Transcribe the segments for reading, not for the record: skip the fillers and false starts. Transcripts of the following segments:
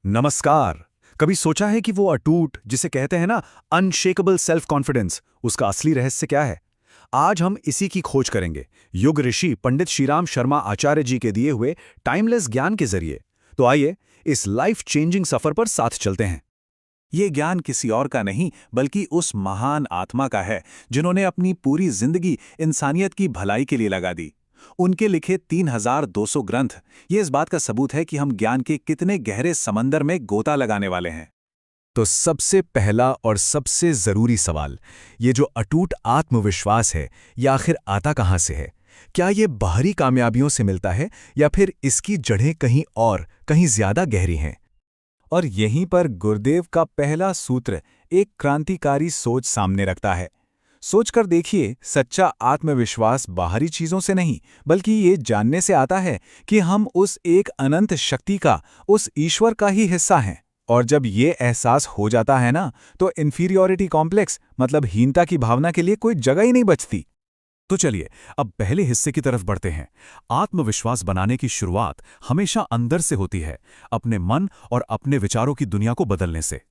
नमस्कार। कभी सोचा है कि वो अटूट जिसे कहते हैं ना, अनशेकेबल सेल्फ कॉन्फिडेंस, उसका असली रहस्य क्या है? आज हम इसी की खोज करेंगे, युग ऋषि पंडित श्रीराम शर्मा आचार्य जी के दिए हुए टाइमलेस ज्ञान के जरिए। तो आइए इस लाइफ चेंजिंग सफर पर साथ चलते हैं। ये ज्ञान किसी और का नहीं बल्कि उस महान आत्मा का है जिन्होंने अपनी पूरी जिंदगी इंसानियत की भलाई के लिए लगा दी। उनके लिखे 3200 ग्रंथ ये इस बात का सबूत है कि हम ज्ञान के कितने गहरे समंदर में गोता लगाने वाले हैं। तो सबसे पहला और सबसे जरूरी सवाल, ये जो अटूट आत्मविश्वास है, ये आखिर आता कहाँ से है? क्या ये बाहरी कामयाबियों से मिलता है या फिर इसकी जड़ें कहीं और, कहीं ज्यादा गहरी हैं? और यहीं पर गुरुदेव का पहला सूत्र एक क्रांतिकारी सोच सामने रखता है। सोचकर देखिए, सच्चा आत्मविश्वास बाहरी चीजों से नहीं बल्कि ये जानने से आता है कि हम उस एक अनंत शक्ति का, उस ईश्वर का ही हिस्सा हैं। और जब ये एहसास हो जाता है ना, तो इन्फीरियॉरिटी कॉम्प्लेक्स मतलब हीनता की भावना के लिए कोई जगह ही नहीं बचती। तो चलिए अब पहले हिस्से की तरफ बढ़ते हैं। आत्मविश्वास बनाने की शुरुआत हमेशा अंदर से होती है, अपने मन और अपने विचारों की दुनिया को बदलने से।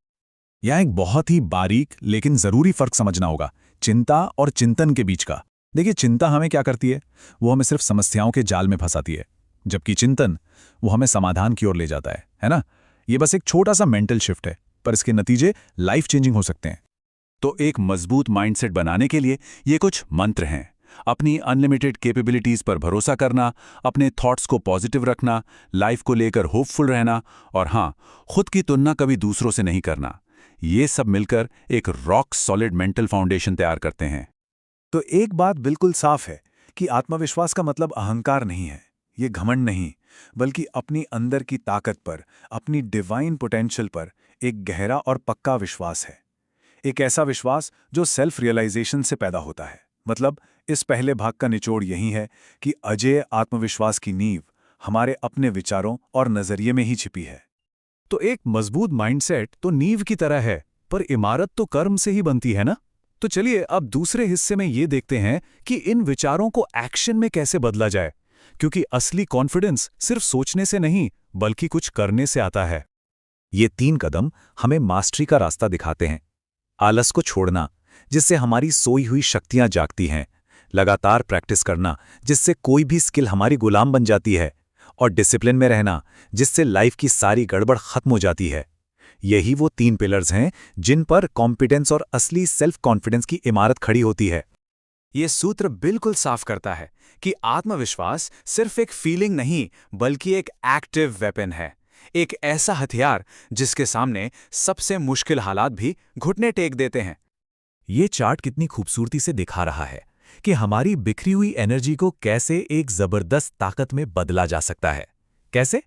यह एक बहुत ही बारीक लेकिन जरूरी फर्क समझना होगा, चिंता और चिंतन के बीच का। देखिए, चिंता हमें क्या करती है? वो हमें सिर्फ समस्याओं के जाल में फंसाती है, जबकि चिंतन वो हमें समाधान की ओर ले जाता है ना? ये बस एक छोटा सा मेंटल शिफ्ट है, पर इसके नतीजे लाइफ चेंजिंग हो सकते हैं। तो एक मजबूत माइंडसेट बनाने के लिए ये कुछ मंत्र हैं। अपनी अनलिमिटेड कैपेबिलिटीज पर भरोसा करना, अपने थॉट्स को पॉजिटिव रखना, लाइफ को लेकर होपफुल रहना, और हाँ, खुद की तुलना कभी दूसरों से नहीं करना। ये सब मिलकर एक रॉक सॉलिड मेंटल फाउंडेशन तैयार करते हैं। तो एक बात बिल्कुल साफ है कि आत्मविश्वास का मतलब अहंकार नहीं है, ये घमंड नहीं, बल्कि अपनी अंदर की ताकत पर, अपनी डिवाइन पोटेंशियल पर एक गहरा और पक्का विश्वास है। एक ऐसा विश्वास जो सेल्फ रियलाइजेशन से पैदा होता है। मतलब इस पहले भाग का निचोड़ यही है कि अजेय आत्मविश्वास की नींव हमारे अपने विचारों और नजरिए में ही छिपी है। तो एक मजबूत माइंडसेट तो नींव की तरह है, पर इमारत तो कर्म से ही बनती है ना? तो चलिए अब दूसरे हिस्से में ये देखते हैं कि इन विचारों को एक्शन में कैसे बदला जाए, क्योंकि असली कॉन्फिडेंस सिर्फ सोचने से नहीं बल्कि कुछ करने से आता है। ये 3 कदम हमें मास्टरी का रास्ता दिखाते हैं। आलस को छोड़ना, जिससे हमारी सोई हुई शक्तियां जागती हैं। लगातार प्रैक्टिस करना, जिससे कोई भी स्किल हमारी गुलाम बन जाती है। और डिसिप्लिन में रहना, जिससे लाइफ की सारी गड़बड़ खत्म हो जाती है। यही वो 3 पिलर्स हैं जिन पर कॉम्पिटेंस और असली सेल्फ कॉन्फिडेंस की इमारत खड़ी होती है। ये सूत्र बिल्कुल साफ करता है कि आत्मविश्वास सिर्फ एक फीलिंग नहीं बल्कि एक एक्टिव वेपन है। एक ऐसा हथियार जिसके सामने सबसे मुश्किल हालात भी घुटने टेक देते हैं। ये चार्ट कितनी खूबसूरती से दिखा रहा है कि हमारी बिखरी हुई एनर्जी को कैसे एक जबरदस्त ताकत में बदला जा सकता है। कैसे?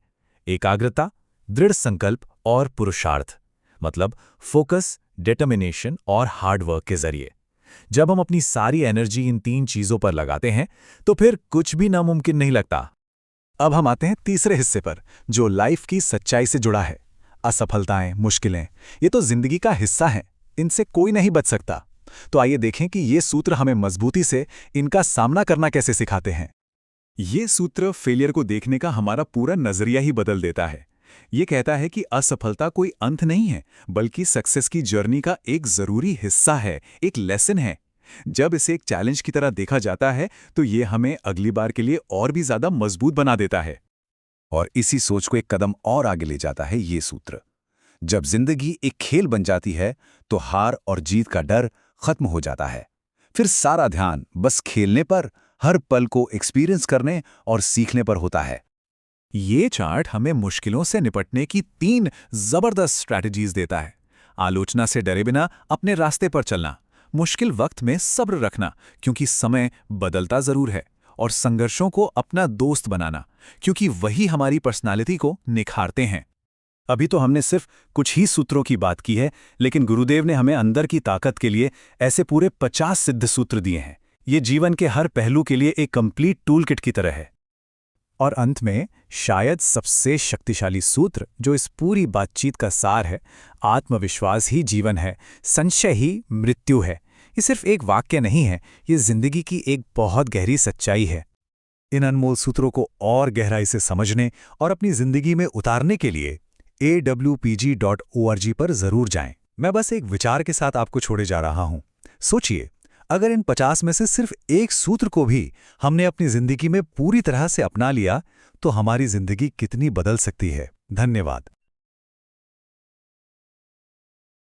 एकाग्रता, दृढ़ संकल्प और पुरुषार्थ, मतलब फोकस, डिटर्मिनेशन और हार्ड वर्क के जरिए। जब हम अपनी सारी एनर्जी इन 3 चीजों पर लगाते हैं तो फिर कुछ भी नामुमकिन नहीं लगता। अब हम आते हैं तीसरे हिस्से पर, जो लाइफ की सच्चाई से जुड़ा है। असफलताएं, मुश्किलें, ये तो जिंदगी का हिस्सा हैं, इनसे कोई नहीं बच सकता। तो आइए देखें कि ये सूत्र हमें मजबूती से इनका सामना करना कैसे सिखाते हैं। ये सूत्र फेलियर को देखने का हमारा पूरा नजरिया ही बदल देता है। ये कहता है कि असफलता कोई अंत नहीं है, बल्कि सक्सेस की जर्नी का एक जरूरी हिस्सा है, एक लेसन है। जब इसे एक चैलेंज की तरह देखा जाता है तो ये हमें अगली बार के लिए और भी ज्यादा मजबूत बना देता है। और इसी सोच को एक कदम और आगे ले जाता है ये सूत्र। जब जिंदगी एक खेल बन जाती है तो हार और जीत का डर खत्म हो जाता है। फिर सारा ध्यान बस खेलने पर, हर पल को एक्सपीरियंस करने और सीखने पर होता है। ये चार्ट हमें मुश्किलों से निपटने की 3 जबरदस्त स्ट्रैटेजीज देता है। आलोचना से डरे बिना अपने रास्ते पर चलना, मुश्किल वक्त में सब्र रखना क्योंकि समय बदलता जरूर है, और संघर्षों को अपना दोस्त बनाना क्योंकि वही हमारी पर्सनालिटी को निखारते हैं। अभी तो हमने सिर्फ कुछ ही सूत्रों की बात की है, लेकिन गुरुदेव ने हमें अंदर की ताकत के लिए ऐसे पूरे 50 सिद्ध सूत्र दिए हैं। ये जीवन के हर पहलू के लिए एक कंप्लीट टूल किट की तरह है। और अंत में शायद सबसे शक्तिशाली सूत्र, जो इस पूरी बातचीत का सार है, आत्मविश्वास ही जीवन है, संशय ही मृत्यु है। ये सिर्फ एक वाक्य नहीं है, ये जिंदगी की एक बहुत गहरी सच्चाई है। इन अनमोल सूत्रों को और गहराई से समझने और अपनी जिंदगी में उतारने के लिए awpg.org पर जरूर जाएं। मैं बस एक विचार के साथ आपको छोड़े जा रहा हूं। सोचिए, अगर इन 50 में से सिर्फ एक सूत्र को भी हमने अपनी जिंदगी में पूरी तरह से अपना लिया, तो हमारी जिंदगी कितनी बदल सकती है। धन्यवाद।